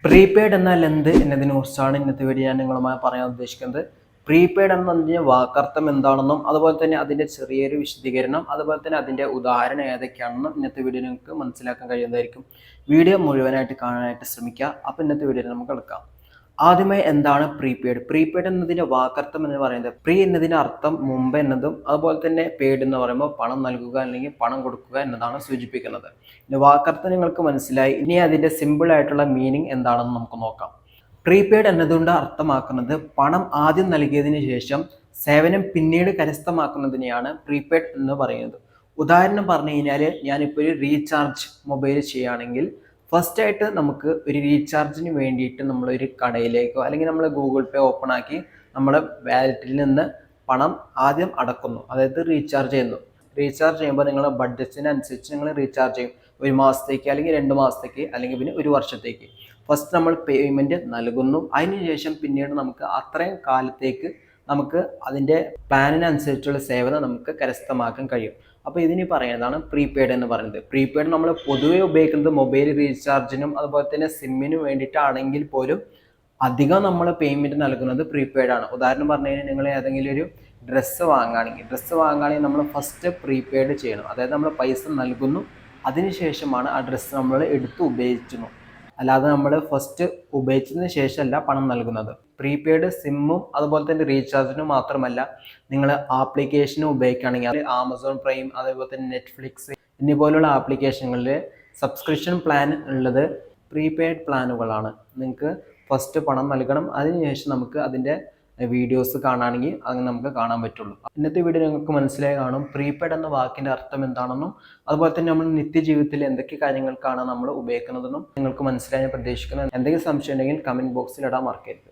Prepaid എന്നാൽ എന്ത് എന്നതിനെക്കുറിച്ചാണ് ഇന്നത്തെ വീഡിയോ ഞാൻ നിങ്ങളുമായി പറയാൻ ഉദ്ദേശിക്കുന്നത്. പ്രീപെയ്ഡ് എന്നതിൻ്റെ വാക്കർത്ഥം എന്താണെന്നും അതുപോലെ തന്നെ അതിൻ്റെ ചെറിയൊരു വിശദീകരണം അതുപോലെ തന്നെ അതിൻ്റെ ഉദാഹരണം ഏതൊക്കെയാണെന്നും ഇന്നത്തെ വീഡിയോ നിങ്ങൾക്ക് മനസ്സിലാക്കാൻ കഴിയുന്നതായിരിക്കും. വീഡിയോ മുഴുവനായിട്ട് കാണാനായിട്ട് ശ്രമിക്കുക. അപ്പോൾ ഇന്നത്തെ വീഡിയോ നമുക്ക് എടുക്കാം. ആദ്യമായി എന്താണ് പ്രീപെയ്ഡ്? പ്രീപെയ്ഡ് എന്നതിൻ്റെ വാക്കർത്ഥം എന്ന് പറയുന്നത് പ്രീ എന്നതിൻ്റെ അർത്ഥം മുമ്പ് എന്നതും അതുപോലെ തന്നെ പെയ്ഡ് എന്ന് പറയുമ്പോൾ പണം നൽകുക അല്ലെങ്കിൽ പണം കൊടുക്കുക എന്നതാണ് സൂചിപ്പിക്കുന്നത്. ഇനി വാക്കർത്ഥം നിങ്ങൾക്ക് മനസ്സിലായി. ഇനി അതിൻ്റെ സിമ്പിൾ ആയിട്ടുള്ള മീനിങ് എന്താണെന്ന് നമുക്ക് നോക്കാം. പ്രീപെയ്ഡ് എന്നതുകൊണ്ട് അർത്ഥമാക്കുന്നത് പണം ആദ്യം നൽകിയതിനു ശേഷം സേവനം പിന്നീട് കരസ്ഥമാക്കുന്നതിനെയാണ് പ്രീപെയ്ഡ് എന്ന് പറയുന്നത്. ഉദാഹരണം പറഞ്ഞു കഴിഞ്ഞാൽ ഞാനിപ്പോൾ ഒരു റീചാർജ് മൊബൈൽ ചെയ്യുകയാണെങ്കിൽ ഫസ്റ്റ് ആയിട്ട് നമുക്ക് ഒരു റീചാർജിന് വേണ്ടിയിട്ട് നമ്മളൊരു കടയിലേക്കോ അല്ലെങ്കിൽ നമ്മൾ ഗൂഗിൾ പേ ഓപ്പൺ ആക്കി നമ്മുടെ വാലറ്റിൽ നിന്ന് പണം ആദ്യം അടക്കുന്നു, അതായത് റീചാർജ് ചെയ്യുന്നു. റീചാർജ് ചെയ്യുമ്പോൾ നിങ്ങളുടെ ബഡ്ജറ്റിനനുസരിച്ച് നിങ്ങൾ റീചാർജ് ചെയ്യും. ഒരു മാസത്തേക്ക് അല്ലെങ്കിൽ 2 മാസത്തേക്ക് അല്ലെങ്കിൽ പിന്നെ ഒരു വർഷത്തേക്ക്. ഫസ്റ്റ് നമ്മൾ പേയ്മെൻറ്റ് നൽകുന്നു, അതിനുശേഷം പിന്നീട് നമുക്ക് അത്രയും കാലത്തേക്ക് നമുക്ക് അതിൻ്റെ പ്ലാനിനനുസരിച്ചുള്ള സേവനം നമുക്ക് കരസ്ഥമാക്കാൻ കഴിയും. അപ്പോൾ ഇതിന് പറയുന്നതാണ് പ്രീപെയ്ഡ് എന്ന് പറയുന്നത്. പ്രീപെയ്ഡ് നമ്മൾ പൊതുവെ ഉപയോഗിക്കുന്നത് മൊബൈൽ റീചാർജിനും അതുപോലെ തന്നെ സിമ്മിനും വേണ്ടിയിട്ടാണെങ്കിൽ പോലും അധികം നമ്മൾ പേയ്മെൻറ്റ് നൽകുന്നത് പ്രീപെയ്ഡ് ആണ്. ഉദാഹരണം പറഞ്ഞു കഴിഞ്ഞാൽ നിങ്ങൾ ഏതെങ്കിലും ഒരു ഡ്രസ്സ് വാങ്ങുകയാണെങ്കിൽ നമ്മൾ ഫസ്റ്റ് പ്രീപെയ്ഡ് ചെയ്യണം. അതായത് നമ്മൾ പൈസ നൽകുന്നു, അതിനുശേഷമാണ് ആ ഡ്രസ്സ് നമ്മൾ എടുത്ത് ഉപയോഗിക്കുന്നു. അല്ലാതെ നമ്മൾ ഫസ്റ്റ് ഉപയോഗിച്ചതിന് ശേഷമല്ല പണം നൽകുന്നത്. പ്രീപെയ്ഡ് സിമ്മും അതുപോലെ തന്നെ റീചാർജിനും മാത്രമല്ല, നിങ്ങൾ ആപ്ലിക്കേഷനും ഉപയോഗിക്കുകയാണെങ്കിൽ ആമസോൺ പ്രൈം അതേപോലെ തന്നെ നെറ്റ്ഫ്ലിക്സ് എന്നീ പോലുള്ള ആപ്ലിക്കേഷനുകളിൽ സബ്സ്ക്രിപ്ഷൻ പ്ലാൻ ഉള്ളത് പ്രീപെയ്ഡ് പ്ലാനുകളാണ്. നിങ്ങൾക്ക് ഫസ്റ്റ് പണം നൽകണം, അതിനുശേഷം നമുക്ക് അതിൻ്റെ വീഡിയോസ് കാണുകയാണെങ്കിൽ അങ്ങനെ നമുക്ക് കാണാൻ പറ്റുള്ളൂ. ഇന്നത്തെ വീഡിയോ നിങ്ങൾക്ക് മനസ്സിലായി കാണും പ്രീപെയ്ഡ് എന്ന വാക്കിൻ്റെ അർത്ഥം എന്താണെന്നും അതുപോലെ തന്നെ നമ്മൾ നിത്യജീവിതത്തിൽ എന്തൊക്കെ കാര്യങ്ങൾക്കാണ് നമ്മൾ ഉപയോഗിക്കുന്നതെന്നും നിങ്ങൾക്ക് മനസ്സിലായി പ്രതീക്ഷിക്കുന്നത്. എന്തെങ്കിലും സംശയം ഉണ്ടെങ്കിൽ കമൻറ്റ് ബോക്സിൽ ഇടാൻ മറക്കരുത്.